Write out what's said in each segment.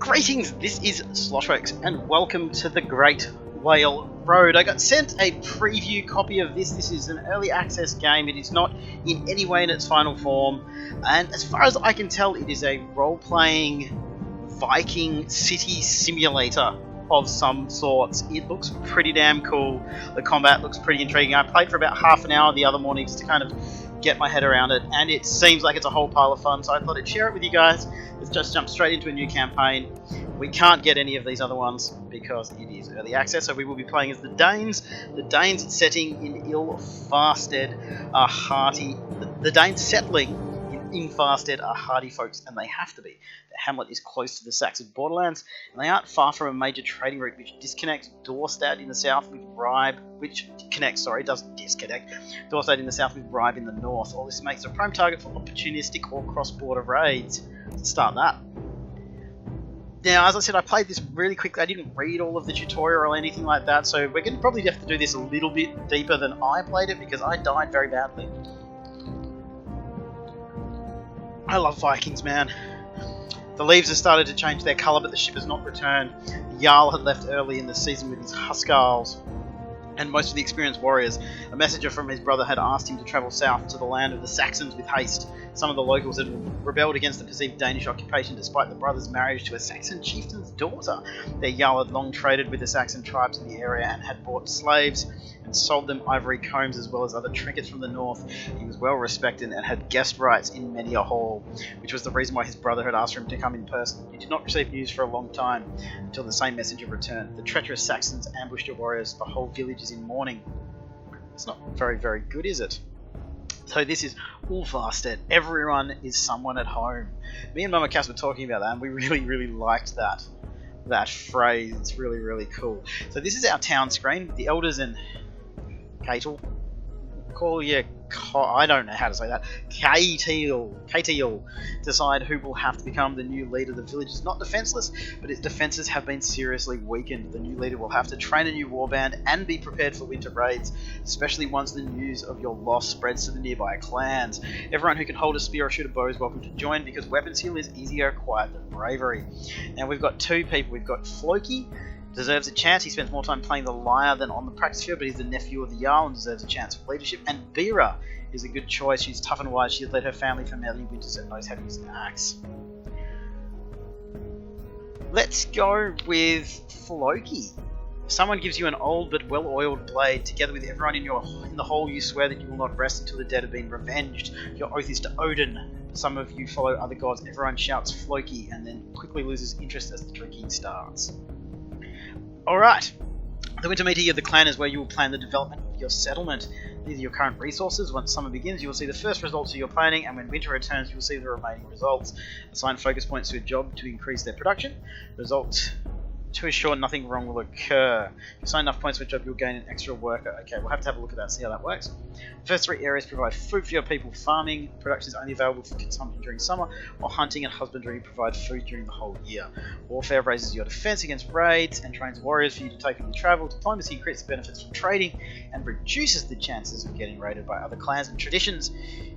Greetings, this is Slosh and welcome to the Great Whale Road. I got sent a preview copy of this. This is an early access game. It is not in any way in its final form, and as far as I can tell, it is a role-playing Viking city simulator of some sorts. It looks pretty damn cool. The combat looks pretty intriguing. I played for about half an hour the other morning just to kind of get my head around it, and it seems like it's a whole pile of fun, so I thought I'd share it with you guys. Let's just jump straight into a new campaign. We can't get any of these other ones because it is early access, so we will be playing as the Danes. The Danes setting in Ilfastead are hearty. The Danes settling in Farstead are hardy folks, and they have to be. The hamlet is close to the Saxon borderlands, and they aren't far from a major trading route which disconnects Dorstad in the south with Ribe, doesn't disconnect Dorstad in the south with Ribe in the north. All this makes a prime target for opportunistic or cross-border raids. Let's start that. Now, as I said, I played this really quickly. I didn't read all of the tutorial or anything like that, so we're going to probably have to do this a little bit deeper than I played it because I died very badly. I love Vikings, man. The leaves have started to change their colour, but the ship has not returned. The Jarl had left early in the season with his Huskarls and most of the experienced warriors. A messenger from his brother had asked him to travel south to the land of the Saxons with haste. Some of the locals had rebelled against the perceived Danish occupation despite the brother's marriage to a Saxon chieftain's daughter. Their Jarl had long traded with the Saxon tribes in the area and had bought slaves and sold them ivory combs as well as other trinkets from the north. He was well respected and had guest rights in many a hall, which was the reason why his brother had asked for him to come in person. He did not receive news for a long time until the same messenger returned. The treacherous Saxons ambushed your warriors. The whole village is in mourning. It's not very, very good, is it? So this is Ulfarsted. Everyone is someone at home. Me and Mama Cass were talking about that, and we really liked that phrase. It's really, really cool. So this is our town screen. The elders and I don't know how to say that. Catil decide who will have to become the new leader. The village is not defenseless, but its defenses have been seriously weakened. The new leader will have to train a new warband and be prepared for winter raids, especially once the news of your loss spreads to the nearby clans. Everyone who can hold a spear or shoot a bow is welcome to join because weapon skill is easier acquired than bravery. Now we've got two people. We've got Floki. Deserves a chance. He spends more time playing the lyre than on the practice field, but he's the nephew of the Jarl and deserves a chance for leadership. And Vera is a good choice. She's tough and wise. She has led her family for many winters and knows how to use an axe. Let's go with Floki. If someone gives you an old but well-oiled blade, together with everyone in the hall, you swear that you will not rest until the dead have been revenged. Your oath is to Odin. Some of you follow other gods. Everyone shouts Floki and then quickly loses interest as the drinking starts. Alright, the winter meeting of the clan is where you will plan the development of your settlement. These are your current resources. Once summer begins, you will see the first results of your planning, and when winter returns, you will see the remaining results. Assign focus points to a job to increase their production. Result to assure nothing wrong will occur. If you assign enough points for a job, you'll gain an extra worker. Okay, we'll have to have a look at that, see how that works. The first three areas provide food for your people. Farming production is only available for consumption during summer, while hunting and husbandry provide food during the whole year. Warfare raises your defense against raids and trains warriors for you to take on your travel. Diplomacy increases benefits from trading and reduces the chances of getting raided by other clans. And traditions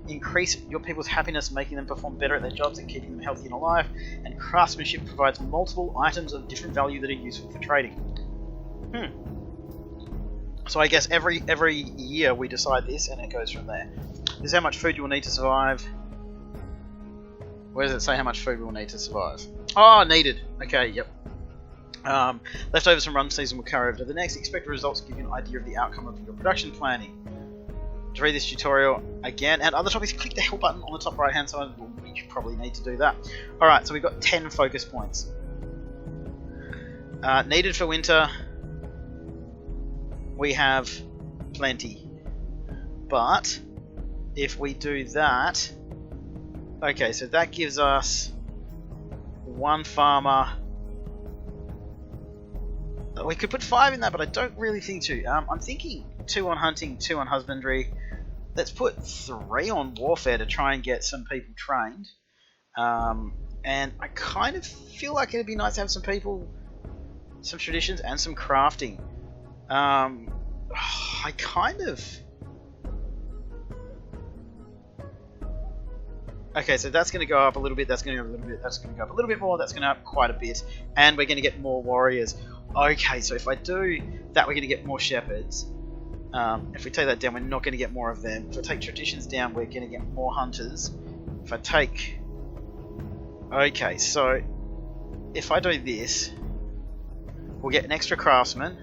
increase your people's happiness, making them perform better at their jobs and keeping them healthy and alive. And craftsmanship provides multiple items of different value that are useful for trading. So I guess every year we decide this, and it goes from there. This is how much food you will need to survive. Where does it say how much food we will need to survive? Oh, needed. Okay, yep. Leftovers from run season will carry over to the next. Expected results give you an idea of the outcome of your production planning. To read this tutorial again and other topics, click the help button on the top right hand side. Well, we probably need to do that. Alright, so we've got 10 focus points. Needed for winter, we have plenty. But if we do that, okay, so that gives us one farmer. We could put 5 in that, but I don't really think 2. I'm thinking 2 on hunting, 2 on husbandry. Let's put 3 on warfare to try and get some people trained. And I kind of feel like it'd be nice to have some people, some traditions, and some crafting. I kind of... Okay, so that's going to go up a little bit, that's going to go up a little bit, that's going to go up a little bit more, that's going to go up quite a bit, and we're going to get more warriors. Okay, so if I do that, we're going to get more shepherds. If we take that down, we're not going to get more of them. If I take traditions down, we're going to get more hunters. If I take... Okay, so if I do this, we'll get an extra craftsman.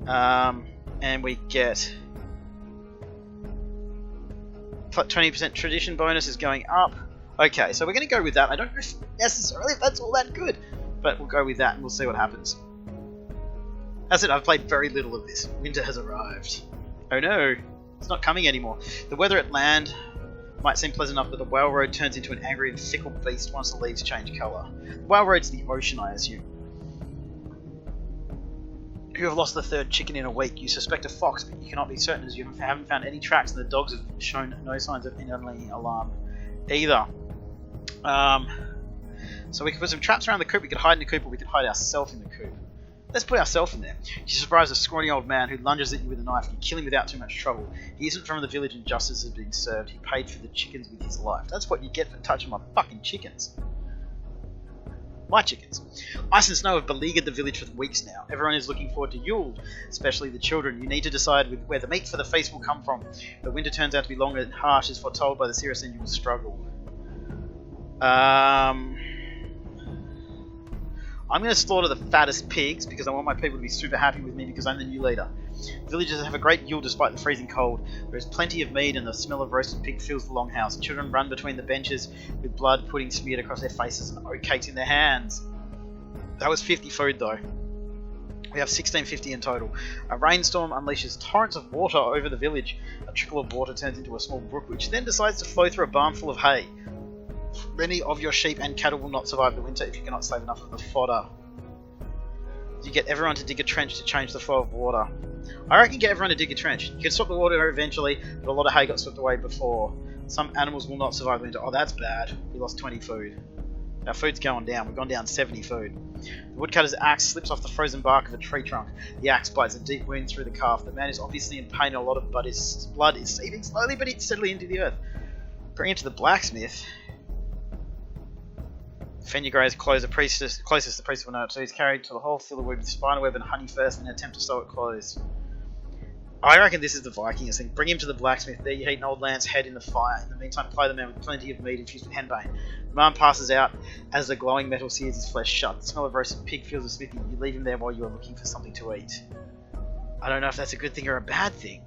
And we get... 20% tradition bonus is going up. Okay, so we're going to go with that. I don't know if necessarily if that's all that good, but we'll go with that and we'll see what happens. As I said, I've played very little of this. Winter has arrived. Oh no, it's not coming anymore. The weather at land might seem pleasant enough, but the whale road turns into an angry and fickle beast once the leaves change colour. The whale road's the ocean, I assume. You have lost the third chicken in a week. You suspect a fox, but you cannot be certain as you haven't found any tracks, and the dogs have shown no signs of any alarm either. So we could put some traps around the coop. We could hide in the coop, or we could hide ourselves in the coop. Let's put ourselves in there. You surprise a scrawny old man who lunges at you with a knife. You kill him without too much trouble. He isn't from the village, and justice has been served. He paid for the chickens with his life. That's what you get for touching my fucking chickens. My chickens. Ice and snow have beleaguered the village for weeks now. Everyone is looking forward to Yule, especially the children. You need to decide where the meat for the feast will come from. The winter turns out to be long and harsh, as foretold by the series, and you will struggle. I'm going to slaughter the fattest pigs because I want my people to be super happy with me because I'm the new leader. Villagers have a great Yule despite the freezing cold. There is plenty of meat and the smell of roasted pig fills the longhouse. Children run between the benches with blood pudding smeared across their faces and oatcakes in their hands. That was 50 food though. We have 1650 in total. A rainstorm unleashes torrents of water over the village. A trickle of water turns into a small brook which then decides to flow through a barn full of hay. Many of your sheep and cattle will not survive the winter if you cannot save enough of the fodder. You get everyone to dig a trench to change the flow of water. I reckon get everyone to dig a trench. You can stop the water eventually, but a lot of hay got swept away before. Some animals will not survive the winter. Oh, that's bad. We lost 20 food. Our food's going down. We've gone down 70 food. The woodcutter's axe slips off the frozen bark of a tree trunk. The axe bites a deep wound through the calf. The man is obviously in pain and a lot of blood is seeping slowly but steadily into the earth. Bring him to the blacksmith. Fenugre's clothes are closest the priest will know it, so he's carried to the hall, fill the wood with spider web and honey first, and attempt to sew it closed. I reckon this is the Vikings thing. Bring him to the blacksmith. There you heat an old lance head in the fire. In the meantime, ply the man with plenty of meat infused with henbane. The man passes out as the glowing metal sears his flesh shut. The smell of roasted pig fills the smithy. You leave him there while you are looking for something to eat. I don't know if that's a good thing or a bad thing.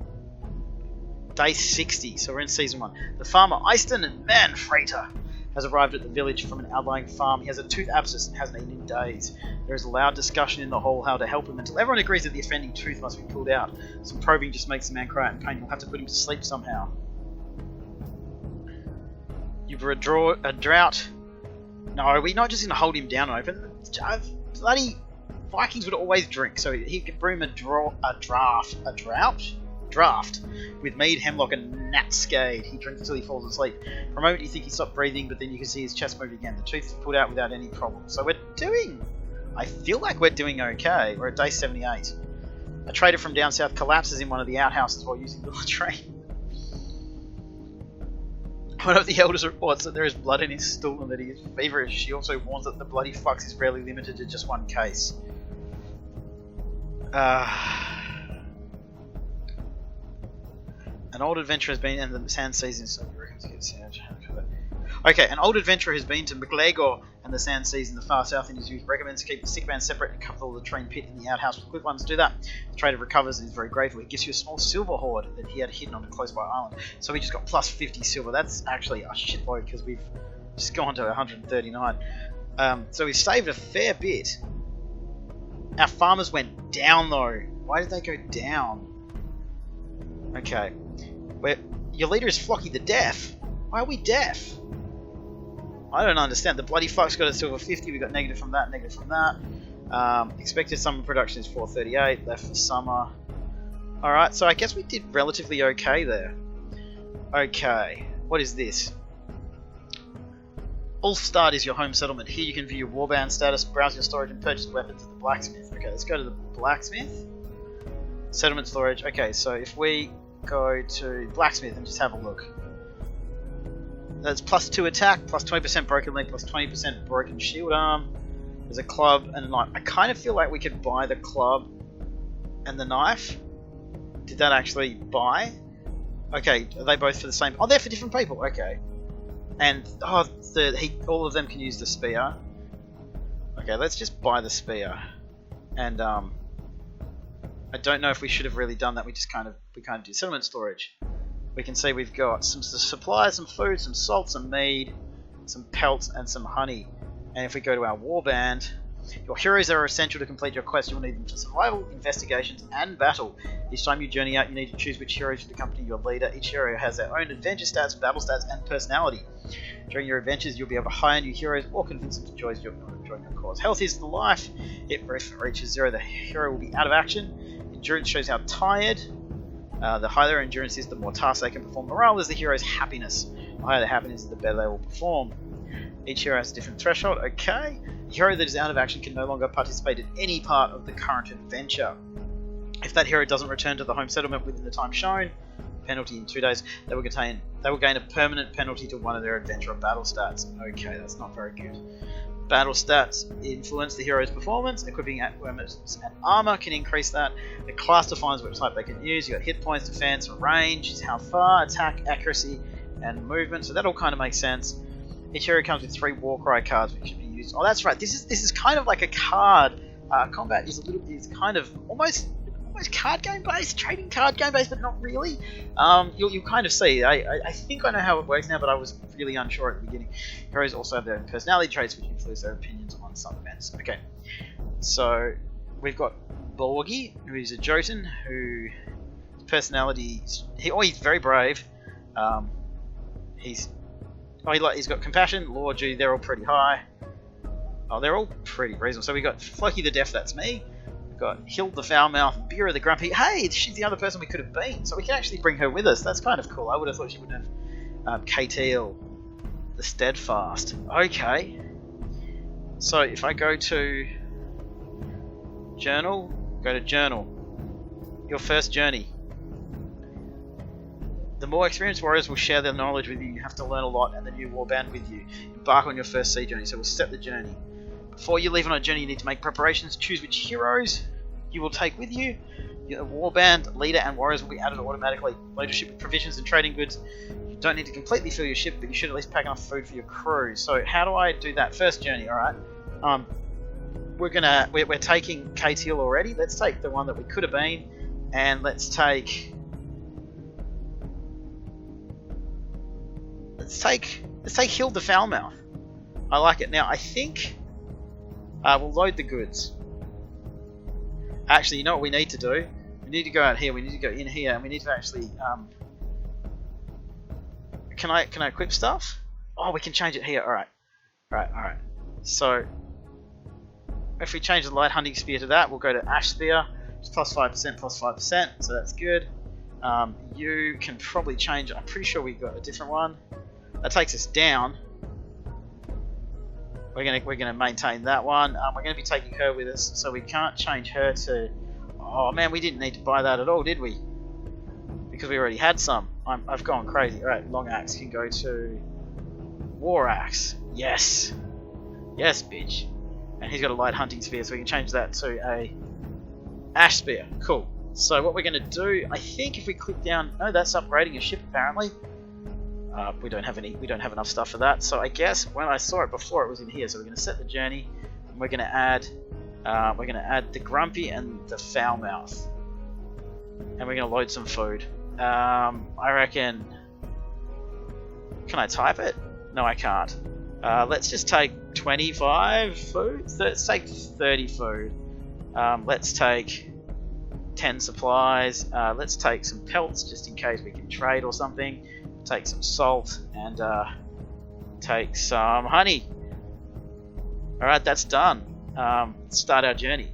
Day 60, so we're in season 1. The farmer Easton and Manfreiter has arrived at the village from an outlying farm. He has a tooth abscess and hasn't eaten in days. There is a loud discussion in the hall how to help him until everyone agrees that the offending tooth must be pulled out. Some probing just makes the man cry out in pain. We'll have to put him to sleep somehow. You've a drought. No, we're not just going to hold him down and open. Bloody Vikings would always drink, so he could brew him a draft with mead, hemlock, and gnatskade. He drinks until he falls asleep. For a moment you think he stopped breathing, but then you can see his chest move again. The tooth is pulled out without any problem. So I feel like we're doing okay. We're at day 78. A trader from down south collapses in one of the outhouses while using the latrine. One of the elders reports that there is blood in his stool and that he is feverish. She also warns that the bloody fucks is rarely limited to just one case. An old adventurer has been in the sand seas in Okay, an old adventurer has been to McGregor and the sand seas in the far south in his youth. Recommends to keep the sick man separate and cover the latrine pit in the outhouse with quick ones. Do that. The trader recovers and is very grateful. He gives you a small silver hoard that he had hidden on a close by island. So we just got plus 50 silver. That's actually a shitload because we've just gone to 139. So we've saved a fair bit. Our farmers went down though. Why did they go down? Okay. Your leader is Flocky the Deaf. Why are we deaf? I don't understand. The bloody fuck's got a silver 50. We got negative from that, negative from that. Expected summer production is 438. Left for summer. Alright, so I guess we did relatively okay there. Okay. What is this? Ulfstad is your home settlement. Here you can view your warband status, browse your storage, and purchase weapons at the blacksmith. Okay, let's go to the blacksmith. Settlement storage. Okay, so if we go to blacksmith and just have a look. That's +2 attack, plus 20% broken leg, plus 20% broken shield arm. There's a club and a knife. I kind of feel like we could buy the club and the knife. Did that actually buy? Okay, are they both for the same? Oh, they're for different people. Okay. And all of them can use the spear. Okay, let's just buy the spear. And I don't know if we should have really done that. We kind of do settlement storage. We can see we've got some supplies, some food, some salt, some mead, some pelts, and some honey. And if we go to our warband, your heroes are essential to complete your quest. You'll need them for survival, investigations, and battle. Each time you journey out, you need to choose which heroes should accompany your leader. Each hero has their own adventure stats, battle stats, and personality. During your adventures, you'll be able to hire new heroes or convince them to join your cause. Health is the life. If it reaches 0, the hero will be out of action. Endurance shows how tired. The higher their endurance is, the more tasks they can perform. Morale is the hero's happiness. The higher their happiness, the better they will perform. Each hero has a different threshold. Okay. A hero that is out of action can no longer participate in any part of the current adventure. If that hero doesn't return to the home settlement within the time shown, penalty in 2 days, they will gain a permanent penalty to one of their adventure or battle stats. Okay, that's not very good. Battle stats influence the hero's performance. Equipping weapons and armor can increase that. The class defines what type they can use. You got hit points, defense, range, how far, attack, accuracy, and movement. So that all kind of makes sense. Each hero comes with 3 Warcry cards which can be used. Oh, that's right. This is kind of like a card. Combat is kind of almost card game based, trading card game based, but not really. You'll kind of see. I think I know how it works now, but I was really unsure at the beginning. Heroes also have their own personality traits, which influence their opinions on some events. Okay, so we've got Borgi, who is a Jotun, who personality he's very brave. He's got compassion, law, duty. They're all pretty high. Oh, they're all pretty reasonable. So we got Floki the Deaf. That's me. Got Hild the Foulmouth, Bira the Grumpy. Hey, she's the other person we could have been, so we can actually bring her with us. That's kind of cool. I would have thought she would have. Katil the Steadfast. Okay. So if I go to Journal, go to Journal. Your first journey. The more experienced warriors will share their knowledge with you. You have to learn a lot, and the new warband with you. Embark on your first sea journey. So we'll set the journey. Before you leave on a journey, you need to make preparations. Choose which heroes you will take with you. Your warband, leader, and warriors will be added automatically. Load your ship with provisions and trading goods. You don't need to completely fill your ship, but you should at least pack enough food for your crew. So how do I do that? First journey, alright. We're taking Katil already. Let's take the one that we could have been, and let's take Hild the Foulmouth. I like it. Now I think we'll load the goods. Actually, you know what we need to do? We need to go out here. We need to go in here, and we need to actually. Can I equip stuff? Oh, we can change it here. All right. So if we change the light hunting spear to that, we'll go to ash spear. It's plus 5%, so that's good. You can probably change. I'm pretty sure we got a different one. That takes us down. We're gonna maintain that one. We're gonna be taking her with us, so we can't change her to. Oh man, we didn't need to buy that at all, did we? Because we already had some. I've gone crazy. All right, long axe can go to war axe. Yes, bitch. And he's got a light hunting spear, so we can change that to a ash spear. Cool. So what we're gonna do, I think, if we click down. Oh, that's upgrading a ship apparently. We don't have enough stuff for that. So I guess when I saw it before, it was in here. So we're going to set the journey, and we're going to add the Grumpy and the Foulmouth, and we're going to load some food. I reckon. Can I type it? No, I can't. Let's just take 25 food. Let's take 30 food. Let's take 10 supplies. Let's take some pelts just in case we can trade or something. Take some salt and take some honey. Alright, that's done. Start our journey.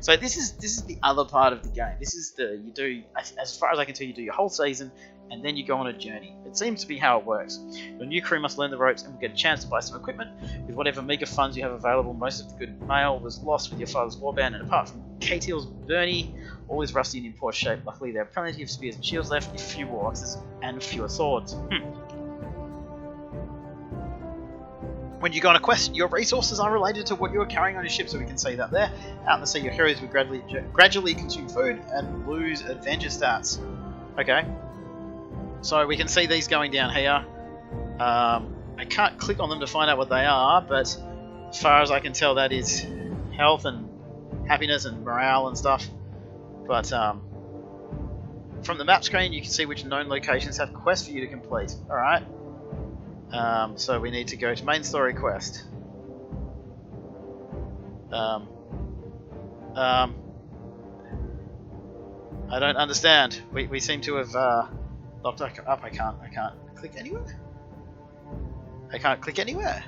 So this is the other part of the game. This is you do, as far as I can tell, you do your whole season and then you go on a journey. It seems to be how it works. Your new crew must learn the ropes and will get a chance to buy some equipment with whatever meager funds you have available. Most of the good mail was lost with your father's warband, and apart from Katil's Bernie, all is rusty and in poor shape. Luckily, there are plenty of spears and shields left, a few war axes, and fewer swords. When you go on a quest, your resources are related to what you are carrying on your ship, so we can see that there. Out in the sea, your heroes will gradually consume food and lose adventure stats. Okay. So we can see these going down here. I can't click on them to find out what they are, but as far as I can tell, that is health and happiness and morale and stuff. But from the map screen, you can see which known locations have quests for you to complete. Alright. So we need to go to main story quest. I don't understand. We seem to have locked up. I can't click anywhere. I can't click anywhere.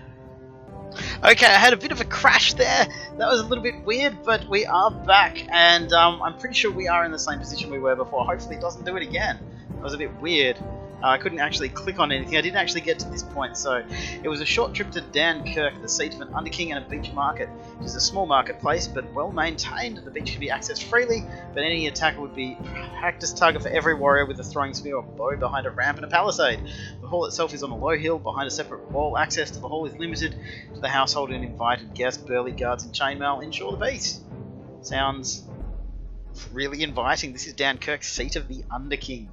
Okay, I had a bit of a crash there. That was a little bit weird, but we are back, and I'm pretty sure we are in the same position we were before. Hopefully it doesn't do it again. That was a bit weird. I couldn't actually click on anything. I didn't actually get to this point, so it was a short trip to Dunkirk, the seat of an underking and a beach market. It is a small marketplace, but well maintained. The beach can be accessed freely, but any attacker would be practice target for every warrior with a throwing spear or bow behind a ramp and a palisade. The hall itself is on a low hill behind a separate wall. Access to the hall is limited to the household and invited guests, burly guards, and chainmail. Ensure the peace. Sounds really inviting. This is Dunkirk, seat of the underking.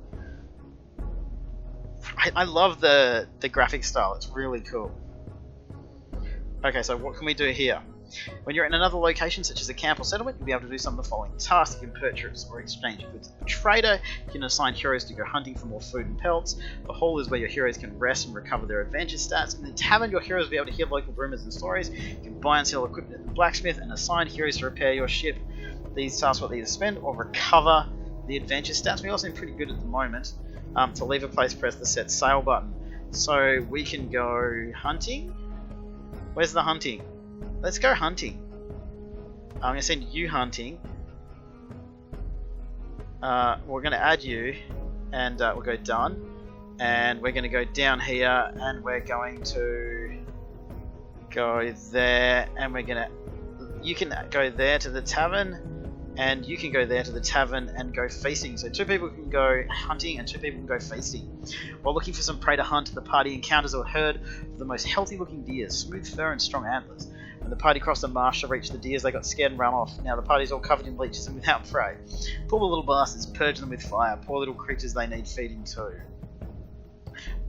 I love the graphic style, it's really cool. Okay, so what can we do here? When you're in another location, such as a camp or settlement, you'll be able to do some of the following tasks. You can purchase or exchange goods with a trader. You can assign heroes to go hunting for more food and pelts. The hall is where your heroes can rest and recover their adventure stats. In the tavern, your heroes will be able to hear local rumors and stories. You can buy and sell equipment at the blacksmith and assign heroes to repair your ship. These tasks will either spend or recover the adventure stats. We all seem pretty good at the moment. To leave a place, press the set sail button. So we can go hunting. Where's the hunting? Let's go hunting. I'm going to send you hunting. We're going to add you, and we'll go done. And we're going to go down here, and we're going to go there, and we're going to. You can go there to the tavern. And you can go there to the tavern and go feasting. So 2 people can go hunting and 2 people can go feasting. While looking for some prey to hunt, the party encounters a herd of the most healthy looking deer, smooth fur and strong antlers. When the party crossed the marsh to reach the deers, they got scared and ran off. Now the party's all covered in leeches and without prey. Pull the little bastards, purge them with fire. Poor little creatures, they need feeding too.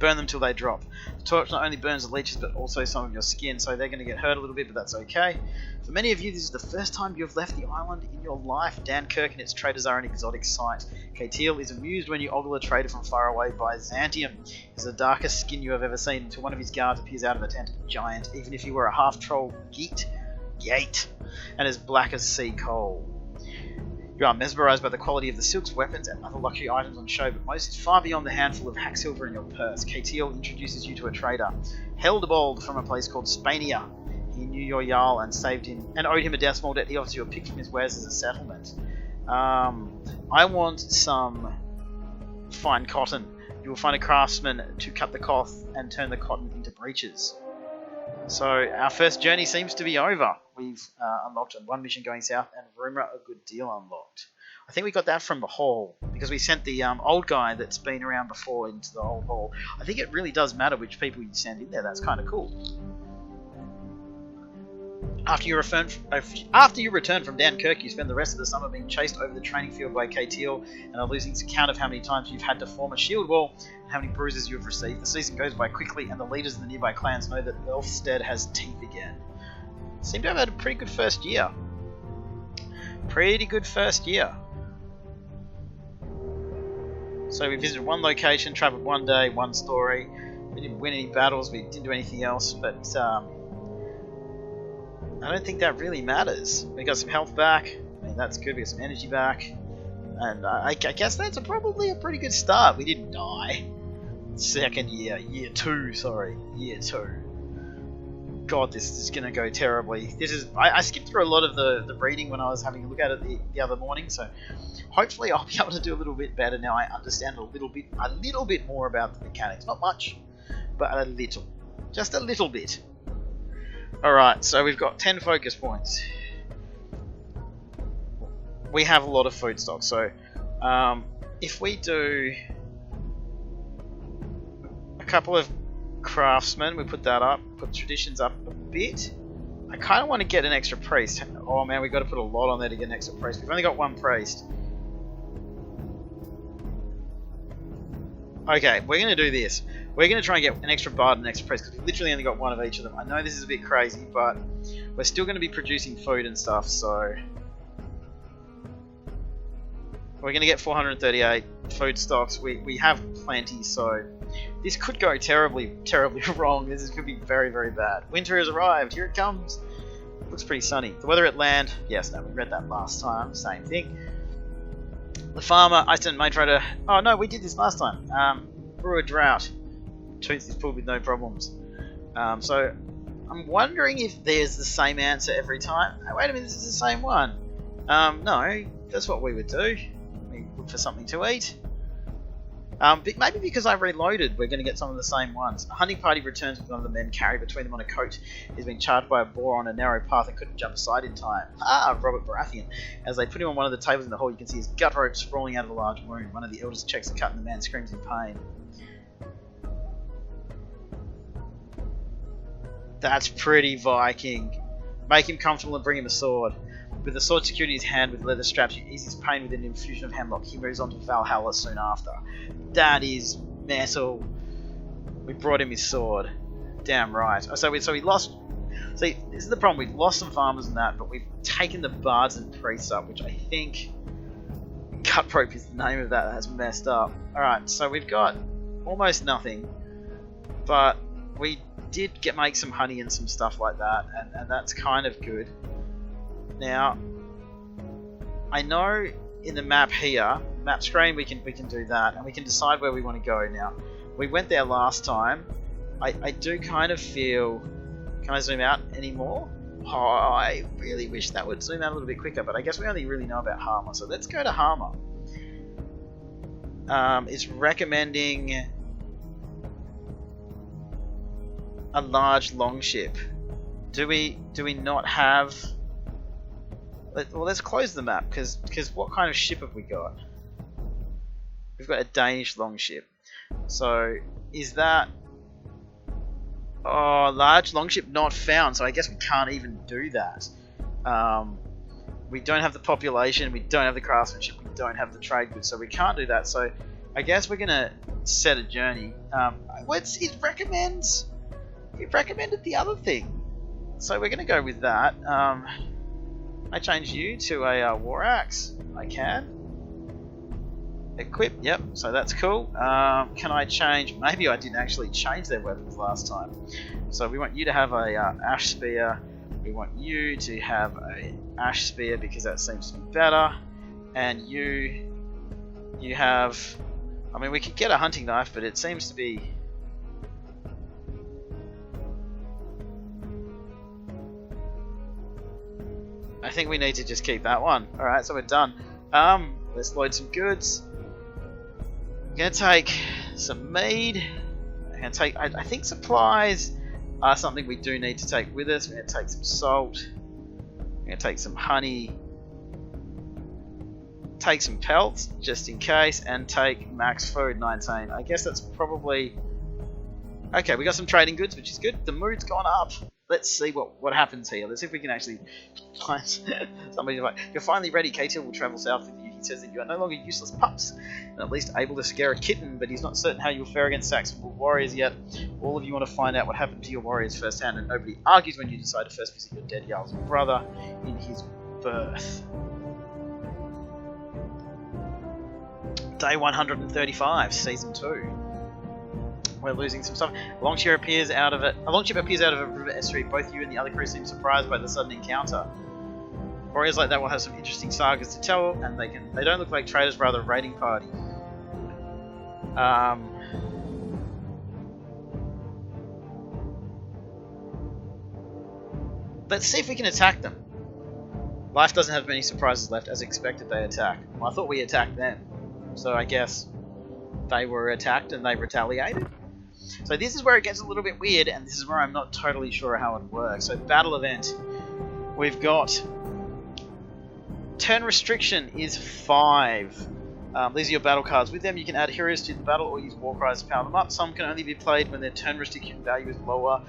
Burn them till they drop. The torch not only burns the leeches but also some of your skin, so they're going to get hurt a little bit, but that's okay. For many of you, this is the first time you've left the island in your life. Dunkirk and its traders are an exotic sight. Katil is amused when you ogle a trader from far away. Byzantium is the darkest skin you have ever seen until one of his guards appears out of a tent. Giant, even if you were a half-troll gate, and as black as sea coal. You are mesmerized by the quality of the silks, weapons, and other luxury items on show, but most is far beyond the handful of hack silver in your purse. Katil introduces you to a trader, Heldebold, from a place called Spania. He knew your Jarl and saved him, and owed him a small debt. He offers you a pick from his wares as a settlement. I want some fine cotton. You will find a craftsman to cut the cloth and turn the cotton into breeches. So our first journey seems to be over. We've unlocked one mission going south and rumour a good deal unlocked. I think we got that from the hall because we sent the old guy that's been around before into the old hall. I think it really does matter which people you send in there. That's kind of cool. After you return from Dunkirk, you spend the rest of the summer being chased over the training field by Katil and are losing count of how many times you've had to form a shield wall and how many bruises you have received. The season goes by quickly and the leaders of the nearby clans know that Elfstead has teeth again. Seem to have had a pretty good first year. So we visited one location, travelled one day, one story. We didn't win any battles, we didn't do anything else, but I don't think that really matters. We got some health back. I mean, that's good. We got some energy back. And I guess that's probably a pretty good start. We didn't die. Year two. God, this is going to go terribly. I skipped through a lot of the reading when I was having a look at it the other morning, so hopefully I'll be able to do a little bit better now. I understand a little bit more about the mechanics. Not much, but a little. Just a little bit. Alright, so we've got 10 focus points. We have a lot of food stock, so if we do a couple of craftsman. We put that up. Put traditions up a bit. I kind of want to get an extra priest. Oh man, we've got to put a lot on there to get an extra priest. We've only got one priest. Okay, we're going to do this. We're going to try and get an extra bard and an extra priest because we've literally only got one of each of them. I know this is a bit crazy, but we're still going to be producing food and stuff, so... We're going to get 438 food stocks. We have plenty, so... This could go terribly, terribly wrong. This could be very, very bad. Winter has arrived. Here it comes. Looks pretty sunny. The weather at land. Yes, no, we read that last time. Same thing. The farmer, ice and main trader. Oh no, we did this last time. Brew a drought. Tooth is pulled with no problems. So I'm wondering if there's the same answer every time. Oh, wait a minute, this is the same one. No, that's what we would do. We look for something to eat. Maybe because I reloaded, we're going to get some of the same ones. A hunting party returns with one of the men carried between them on a coat. He's been charged by a boar on a narrow path and couldn't jump aside in time. Ah, Robert Baratheon. As they put him on one of the tables in the hall, you can see his gut rope sprawling out of a large wound. One of the elders checks the cut and the man screams in pain. That's pretty Viking. Make him comfortable and bring him a sword. With the sword secured in his hand with leather straps, you ease his pain with an infusion of hemlock. He moves on to Valhalla soon after. That is metal. We brought him his sword. Damn right. So we lost... See, this is the problem. We've lost some farmers and that, but we've taken the bards and priests up, which I think... Cutthroat is the name of that. That's messed up. Alright, so we've got almost nothing. But we did make some honey and some stuff like that, and that's kind of good. Now, I know in the map here, map screen, we can do that, and we can decide where we want to go. Now, we went there last time. I do kind of feel... Can I zoom out anymore? Oh, I really wish that would zoom out a little bit quicker, but I guess we only really know about Harmer, so let's go to Harmer. It's recommending a large longship. Do we not have... Well, let's close the map, because what kind of ship have we got? We've got a Danish longship. So, is that... Oh, large longship not found, so I guess we can't even do that. We don't have the population, we don't have the craftsmanship, we don't have the trade goods, so we can't do that. So, I guess we're going to set a journey. It recommended the other thing. So, we're going to go with that. I change you to a war axe. I can. Equip. Yep. So that's cool. Can I change? Maybe I didn't actually change their weapons last time. So we want you to have a ash spear. We want you to have a ash spear because that seems to be better. And you have. I mean, we could get a hunting knife, but it seems to be. I think we need to just keep that one. Alright, so we're done. Let's load some goods. I'm going to take some mead. I'm going to take... I think supplies are something we do need to take with us. We're going to take some salt. We're going to take some honey. Take some pelts, just in case. And take max food, 19. I guess that's probably... Okay, we got some trading goods, which is good. The mood's gone up. Let's see what happens here. Let's see if we can actually find somebody like... You're finally ready. Katil will travel south with you. He says that you are no longer useless pups, and at least able to scare a kitten, but he's not certain how you'll fare against Saxon warriors yet. All of you want to find out what happened to your warriors firsthand, and nobody argues when you decide to first visit your dead Jarl's brother in his birth. Day 135, Season 2. We're losing some stuff. A longship appears out of a river estuary. Both you and the other crew seem surprised by the sudden encounter. Warriors like that will have some interesting sagas to tell, and they don't look like traders, rather a raiding party. Let's see if we can attack them. Life doesn't have many surprises left. As expected, they attack. Well, I thought we attacked them, so I guess they were attacked and they retaliated. So this is where it gets a little bit weird, and this is where I'm not totally sure how it works. So battle event, we've got turn restriction is 5. These are your battle cards. With them, you can add heroes to the battle or use war cries to power them up. Some can only be played when their turn restriction value is lower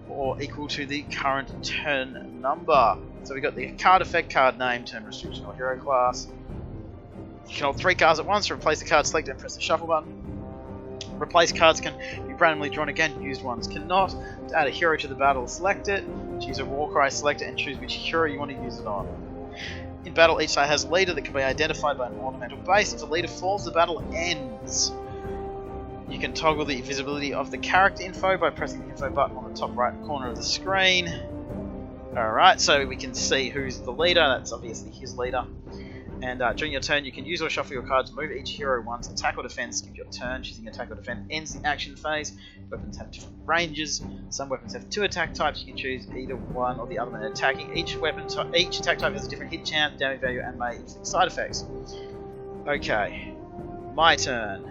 or equal to the current turn number. So we've got the card effect, card name, turn restriction, or hero class. You can hold 3 cards at once to replace the card selected and press the shuffle button. Replace cards can be randomly drawn again, used ones cannot. To add a hero to the battle, select it. Choose a war cry, select it, and choose which hero you want to use it on. In battle, each side has a leader that can be identified by an ornamental base. If the leader falls, the battle ends. You can toggle the visibility of the character info by pressing the info button on the top right corner of the screen. Alright, so we can see who's the leader. That's obviously his leader. And during your turn, you can use or shuffle your cards, move each hero once, attack or defend, skip your turn. Choosing attack or defend ends the action phase. Weapons have different ranges. Some weapons have 2 attack types. You can choose either one or the other when attacking. Each attack type has a different hit chance, damage value, and may inflict side effects. Okay, my turn.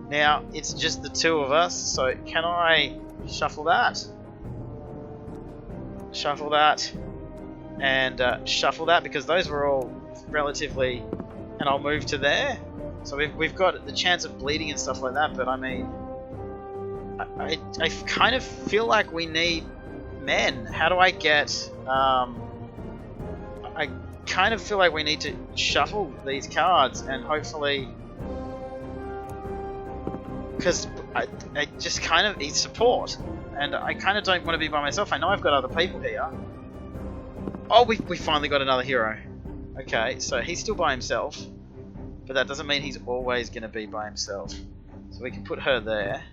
Now, it's just the 2 of us, so can I shuffle that? Shuffle that. And shuffle that, because those were all relatively, and I'll move to there. So we've got the chance of bleeding and stuff like that, but I mean, I kind of feel like we need men. How do I get, I kind of feel like we need to shuffle these cards and hopefully, because I just kind of need support, and I kind of don't want to be by myself. I know I've got other people here. Oh, we finally got another hero. Okay, so he's still by himself, but that doesn't mean he's always going to be by himself. So we can put her there,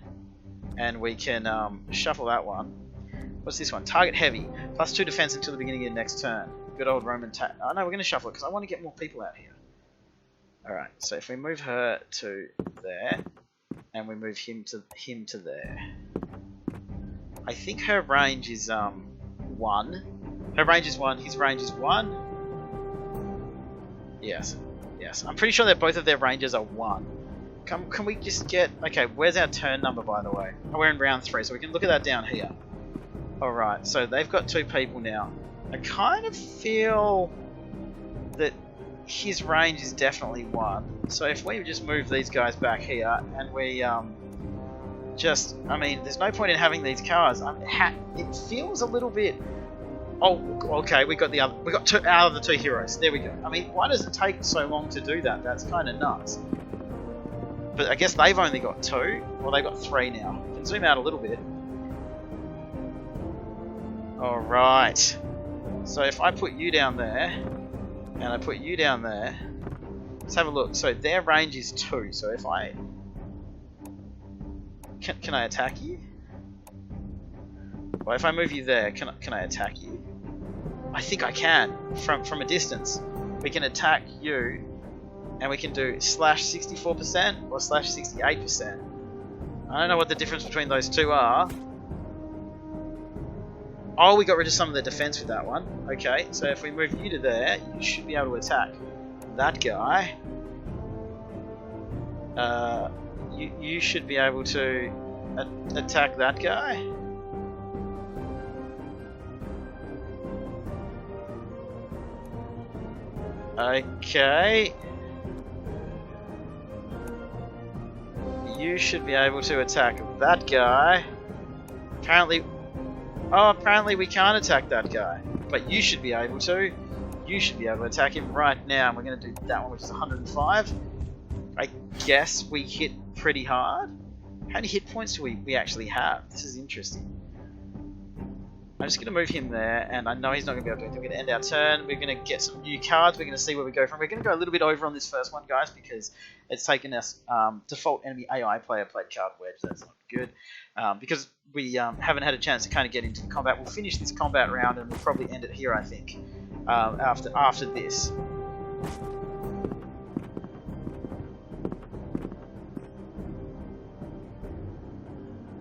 and we can shuffle that one. What's this one? Target heavy, +2 defense until the beginning of your next turn. Good old Roman oh no, we're going to shuffle it because I want to get more people out here. Alright, so if we move her to there, and we move him to there. I think her range is 1. Her range is 1, his range is 1. Yes. I'm pretty sure that both of their ranges are 1. Can we just get... Okay, where's our turn number, by the way? Oh, we're in round 3, so we can look at that down here. Alright, so they've got 2 people now. I kind of feel that his range is definitely 1. So if we just move these guys back here, and we just... I mean, there's no point in having these cards. It feels a little bit... Oh, okay, we got 2 out of the 2 heroes. There we go. I mean, why does it take so long to do that? That's kind of nuts. But I guess they've only got 2. Well, they've got 3 now. You can zoom out a little bit. Alright. So if I put you down there, and I put you down there, let's have a look. So their range is 2. So if I... Can I attack you? Well, if I move you there, can I attack you? I think I can, from a distance. We can attack you, and we can do /64% or /68%. I don't know what the difference between those 2 are. Oh, we got rid of some of the defense with that one. Okay, so if we move you to there, you should be able to attack that guy. You should be able to attack that guy. Okay. You should be able to attack that guy. Apparently we can't attack that guy. But you should be able to. You should be able to attack him right now. And we're going to do that one, which is 105. I guess we hit pretty hard. How many hit points do we actually have? This is interesting. I'm just going to move him there, and I know he's not going to be able to do anything. We're going to end our turn. We're going to get some new cards. We're going to see where we go from. We're going to go a little bit over on this first one, guys, because it's taken us default enemy AI player played card wedge. That's not good. Because we haven't had a chance to kind of get into the combat. We'll finish this combat round, and we'll probably end it here, I think, after this.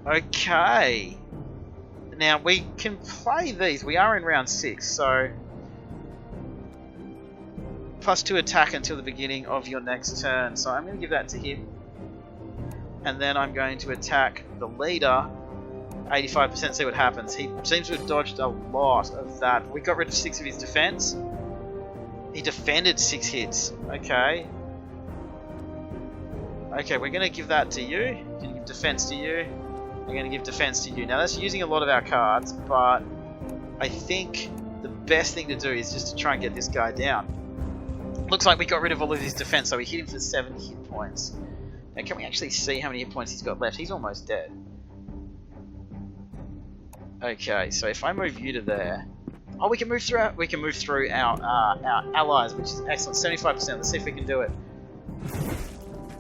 Okay. Now, we can play these. We are in round 6, so... +2 attack until the beginning of your next turn. So I'm going to give that to him. And then I'm going to attack the leader. 85%, see what happens. He seems to have dodged a lot of that. We got rid of 6 of his defense. He defended 6 hits. Okay. Okay, we're going to give that to you. We're going to give defense to you. We're going to give defense to you. Now that's using a lot of our cards, but I think the best thing to do is just to try and get this guy down. Looks like we got rid of all of his defense, so we hit him for 7 hit points. Now can we actually see how many hit points he's got left? He's almost dead. Okay, so if I move you to there... Oh, we can move through our allies, which is excellent. 75%. Let's see if we can do it.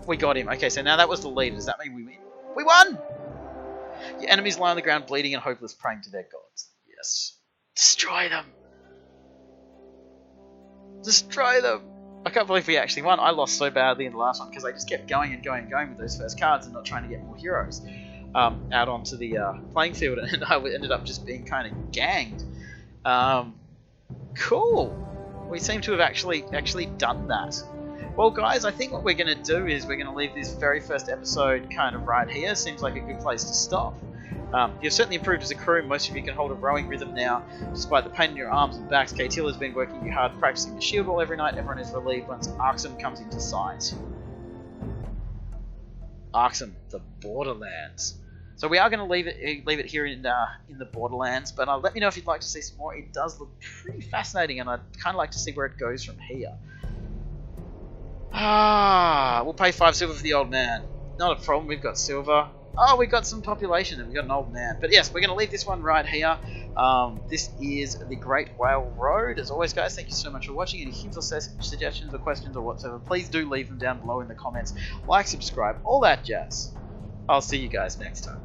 We got him. Okay, so now that was the leader. Does that mean we win? We won! Your enemies lie on the ground bleeding and hopeless, praying to their gods. Yes. Destroy them! Destroy them! I can't believe we actually won. I lost so badly in the last one because I just kept going and going and going with those first cards and not trying to get more heroes out onto the playing field, and I ended up just being kind of ganged. Cool. We seem to have actually done that. Well, guys, I think what we're going to do is we're going to leave this very first episode kind of right here. Seems like a good place to stop. You've certainly improved as a crew. Most of you can hold a rowing rhythm now, despite the pain in your arms and backs. KTL has been working you hard, practicing the shield wall every night. Everyone is relieved once Arxum comes into sight. Arxum, the Borderlands. So we are going to leave it here in the Borderlands, but let me know if you'd like to see some more. It does look pretty fascinating, and I'd kind of like to see where it goes from here. We'll pay 5 silver for the old man. Not a problem. We've got silver. Oh, we got some population and we got an old man. But yes, we're going to leave this one right here. This is the Great Whale Road. As always, guys, thank you so much for watching. Any hints or suggestions or questions or whatsoever, please do leave them down below in the comments. Like, subscribe, all that jazz. I'll see you guys next time.